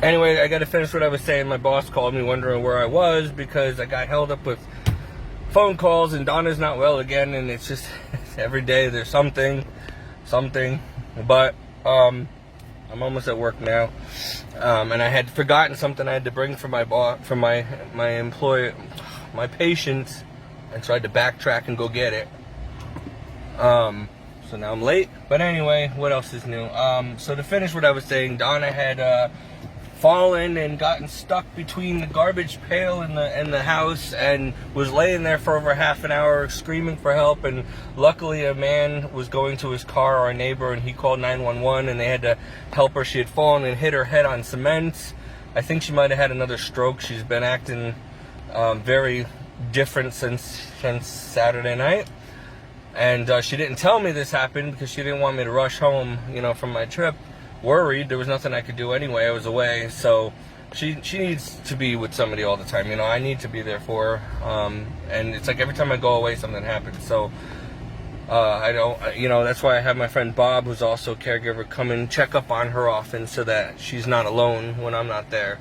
Anyway, I got to finish what I was saying. My boss called me wondering where I was because I got held up with phone calls, and Donna's not well again, and it's just every day there's something. But I'm almost at work now, and I had forgotten something I had to bring for my employee, my patient, and so I had to backtrack and go get it. So now I'm late. But anyway, what else is new? So to finish what I was saying, Donna had fallen and gotten stuck between the garbage pail and the house, and was laying there for over half an hour screaming for help. And luckily a man was going to his car, our neighbor, and he called 911, and they had to help her. She had fallen and hit her head on cement. I think she might have had another stroke. She's been acting very different since Saturday night. And she didn't tell me this happened because she didn't want me to rush home, from my trip. Worried. There was nothing I could do anyway. I was away. So she needs to be with somebody all the time. I need to be there for her. And it's like every time I go away, something happens. So I don't, that's why I have my friend Bob, who's also a caregiver, come and check up on her often so that she's not alone when I'm not there.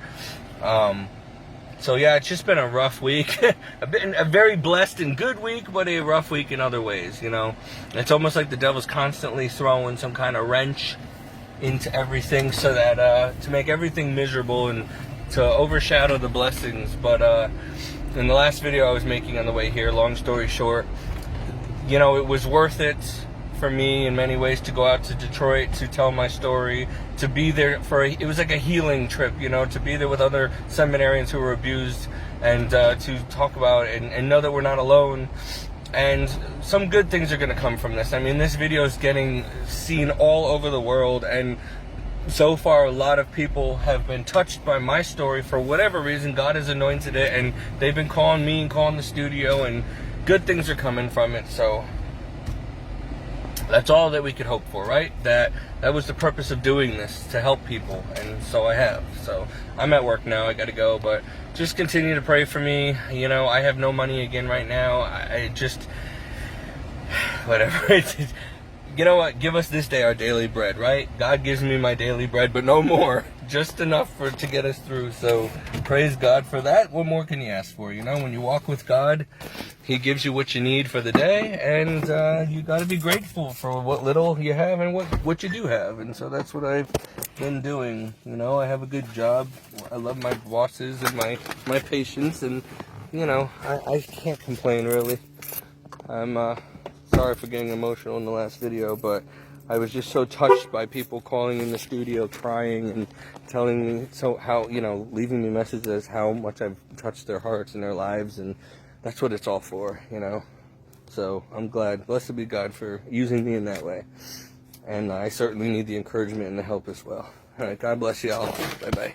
So yeah, it's just been a rough week. a very blessed and good week, but a rough week in other ways, It's almost like the devil's constantly throwing some kind of wrench into everything so that to make everything miserable and to overshadow the blessings. But in the last video I was making on the way here, long story short, it was worth it for me in many ways to go out to Detroit to tell my story, to be there it was like a healing trip, to be there with other seminarians who were abused, and to talk about it and know that we're not alone. And some good things are going to come from this. I mean, this video is getting seen all over the world, and so far a lot of people have been touched by my story for whatever reason. God has anointed it, and they've been calling me and calling the studio, and good things are coming from it. So that's all that we could hope for, right? That was the purpose of doing this, to help people, and so I have. So I'm at work now, I gotta go, but just continue to pray for me. I have no money again right now. I just, whatever. You know what? Give us this day our daily bread, right? God gives me my daily bread, but no more. Just enough to get us through. So praise God for that. What more can you ask for? When you walk with God, He gives you what you need for the day, and you got to be grateful for what little you have and what you do have. And so that's what I've been doing. I have a good job. I love my bosses and my patients, and I can't complain really. I'm sorry for getting emotional in the last video, but I was just so touched by people calling in the studio crying and telling me leaving me messages how much I've touched their hearts and their lives, and that's what it's all for, So I'm glad. Blessed be God for using me in that way. And I certainly need the encouragement and the help as well. All right, God bless you all. Bye-bye.